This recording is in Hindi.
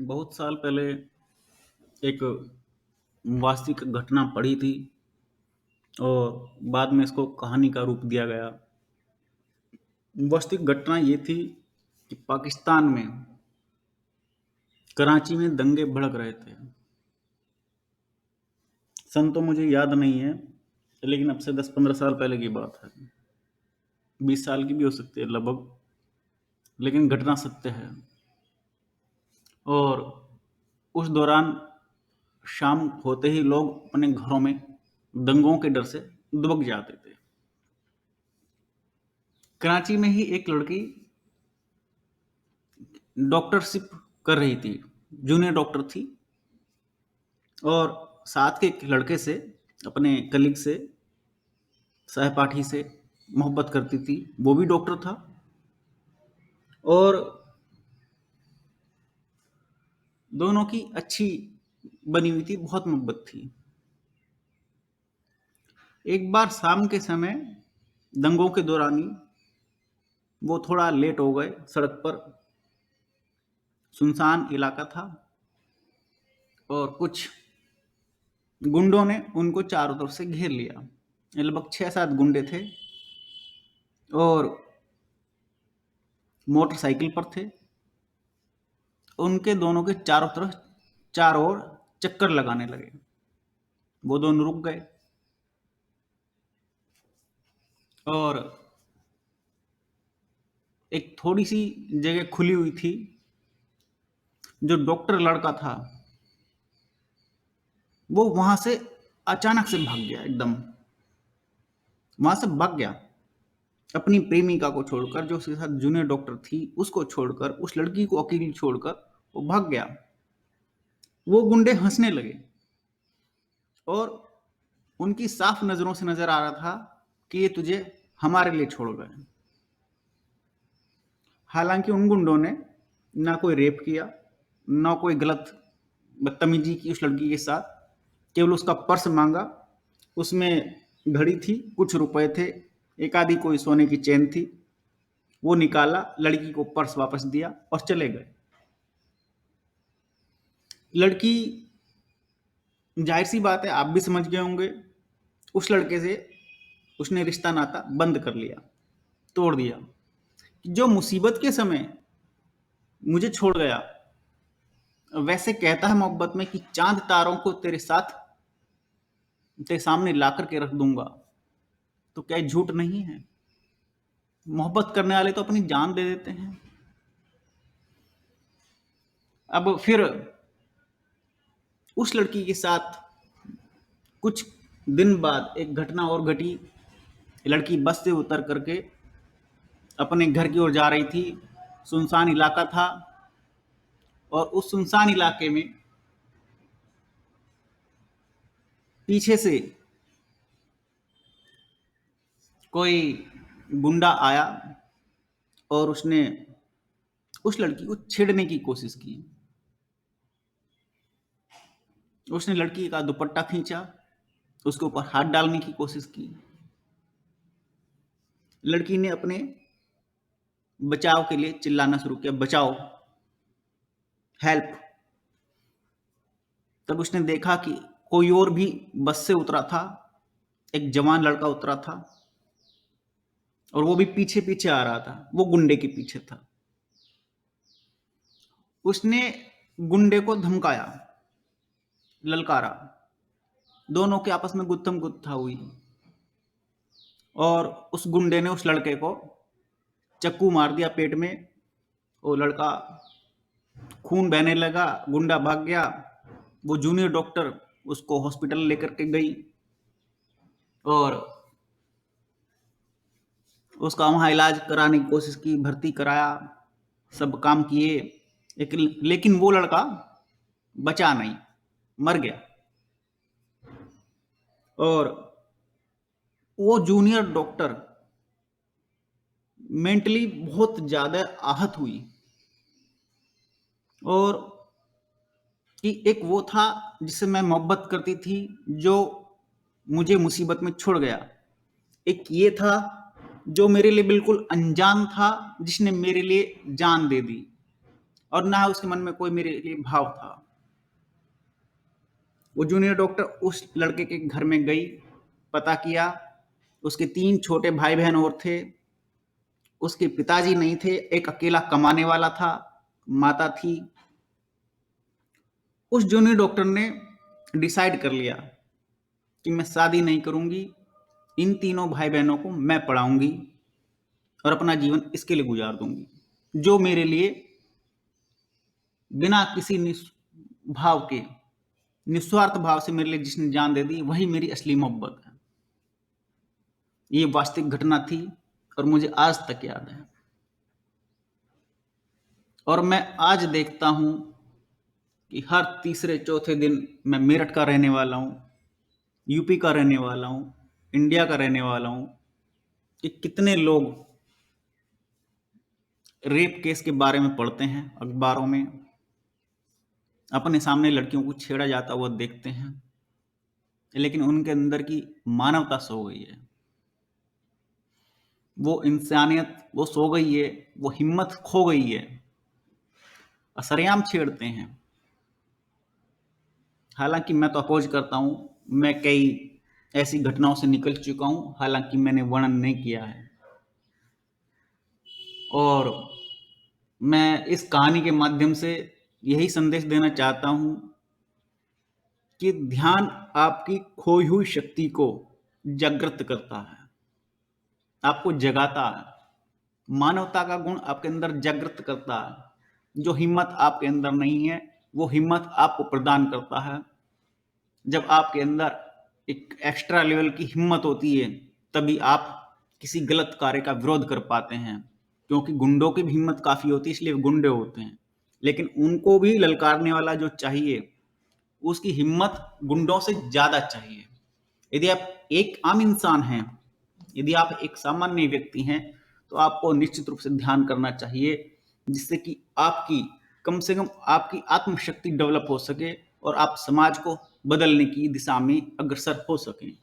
बहुत साल पहले एक वास्तविक घटना पढ़ी थी और बाद में इसको कहानी का रूप दिया गया। वास्तविक घटना ये थी कि पाकिस्तान में कराची में दंगे भड़क रहे थे। सन तो मुझे याद नहीं है, लेकिन अब से 10-15 साल पहले की बात है। 20 साल की भी हो सकती है लगभग, लेकिन घटना सत्य है। और उस दौरान शाम होते ही लोग अपने घरों में दंगों के डर से दुबक जाते थे। कराची में ही एक लड़की डॉक्टरशिप कर रही थी, जूनियर डॉक्टर थी, और साथ के एक लड़के से, अपने कलीग से, सहपाठी से मोहब्बत करती थी। वो भी डॉक्टर था और दोनों की अच्छी बनी हुई थी, बहुत मोहब्बत थी। एक बार शाम के समय दंगों के दौरान ही वो थोड़ा लेट हो गए। सड़क पर सुनसान इलाका था और कुछ गुंडों ने उनको चारों तरफ से घेर लिया। लगभग 6-7 गुंडे थे और मोटरसाइकिल पर थे। उनके दोनों के चारों तरफ, चारों ओर चक्कर लगाने लगे। वो दोनों रुक गए और एक थोड़ी सी जगह खुली हुई थी। जो डॉक्टर लड़का था वो वहां से अचानक से भाग गया, एकदम वहां से भाग गया। अपनी प्रेमिका को छोड़कर, जो उसके साथ जूनियर डॉक्टर थी, उसको छोड़कर, उस लड़की को अकेली छोड़कर वो भाग गया। वो गुंडे हंसने लगे और उनकी साफ नजरों से नजर आ रहा था कि ये तुझे हमारे लिए छोड़ गए। हालांकि उन गुंडों ने ना कोई रेप किया, ना कोई गलत बदतमीजी की उस लड़की के साथ। केवल उसका पर्स मांगा, उसमें घड़ी थी, कुछ रुपए थे, एक आधी कोई सोने की चेन थी। वो निकाला, लड़की को पर्स वापस दिया और चले गए। लड़की, जाहिर सी बात है, आप भी समझ गए होंगे, उस लड़के से उसने रिश्ता नाता बंद कर लिया, तोड़ दिया। जो मुसीबत के समय मुझे छोड़ गया, वैसे कहता है मोहब्बत में कि चांद तारों को तेरे साथ, तेरे सामने ला करके रख दूंगा। तो क्या ये झूठ नहीं है? मोहब्बत करने वाले तो अपनी जान दे देते हैं। अब फिर उस लड़की के साथ कुछ दिन बाद एक घटना और घटी। लड़की बस से उतर करके अपने घर की ओर जा रही थी। सुनसान इलाका था और उस सुनसान इलाके में पीछे से कोई गुंडा आया और उसने उस लड़की को छेड़ने की कोशिश की। उसने लड़की का दुपट्टा खींचा, उसके ऊपर हाथ डालने की कोशिश की। लड़की ने अपने बचाव के लिए चिल्लाना शुरू किया, बचाओ, हेल्प। तब उसने देखा कि कोई और भी बस से उतरा था, एक जवान लड़का उतरा था और वो भी पीछे पीछे आ रहा था, वो गुंडे के पीछे था। उसने गुंडे को धमकाया, ललकारा। दोनों के आपस में गुत्थम गुत्था हुई और उस गुंडे ने उस लड़के को चक्कू मार दिया पेट में। वो लड़का, खून बहने लगा, गुंडा भाग गया। वो जूनियर डॉक्टर उसको हॉस्पिटल लेकर के गई और उसका वहां इलाज कराने की कोशिश की, भर्ती कराया, सब काम किए, लेकिन वो लड़का बचा नहीं, मर गया। और वो जूनियर डॉक्टर मेंटली बहुत ज्यादा आहत हुई। और कि एक वो था जिससे मैं मोहब्बत करती थी, जो मुझे मुसीबत में छोड़ गया। एक ये था जो मेरे लिए बिल्कुल अनजान था, जिसने मेरे लिए जान दे दी। और ना उसके मन में कोई मेरे लिए भाव था। वो जूनियर डॉक्टर उस लड़के के घर में गई, पता किया, उसके 3 छोटे भाई-बहन और थे। उसके पिताजी नहीं थे, एक अकेला कमाने वाला था, माता थी। उस जूनियर डॉक्टर ने डिसाइड कर लिया कि मैं शादी नहीं करूंगी, इन तीनों भाई-बहनों को मैं पढ़ाऊंगी और अपना जीवन इसके लिए गुजार दूंगी, जो मेरे लिए बिना किसी भाव के, निस्वार्थ भाव से मेरे लिए जिसने जान दे दी, वही मेरी असली मोहब्बत है। ये वास्तविक घटना थी और मुझे आज तक याद है। और मैं आज देखता हूं कि हर तीसरे चौथे दिन मैं मेरठ का रहने वाला हूं, यूपी का रहने वाला हूं, इंडिया का रहने वाला हूं, कि कितने लोग रेप केस के बारे में पढ़ते हैं अखबारों में, अपने सामने लड़कियों को छेड़ा जाता हुआ देखते हैं, लेकिन उनके अंदर की मानवता सो गई है, वो इंसानियत वो सो गई है, वो हिम्मत खो गई है, सरेआम छेड़ते हैं। हालांकि मैं तो अपोज करता हूं, मैं कई ऐसी घटनाओं से निकल चुका हूं, हालांकि मैंने वर्णन नहीं किया है। और मैं इस कहानी के माध्यम से यही संदेश देना चाहता हूं कि ध्यान आपकी खोई हुई शक्ति को जागृत करता है, आपको जगाता है, मानवता का गुण आपके अंदर जागृत करता है। जो हिम्मत आपके अंदर नहीं है, वो हिम्मत आपको प्रदान करता है। जब आपके अंदर एक एक्स्ट्रा लेवल की हिम्मत होती है, तभी आप किसी गलत कार्य का विरोध कर पाते हैं, क्योंकि गुंडों की भी हिम्मत काफी होती है, इसलिए वो गुंडे होते हैं। लेकिन उनको भी ललकारने वाला जो चाहिए, उसकी हिम्मत गुंडों से ज्यादा चाहिए। यदि आप एक आम इंसान हैं, यदि आप एक सामान्य व्यक्ति हैं, तो आपको निश्चित रूप से ध्यान करना चाहिए, जिससे कि आपकी कम से कम आपकी आत्मशक्ति डेवलप हो सके और आप समाज को बदलने की दिशा में अग्रसर हो सकें।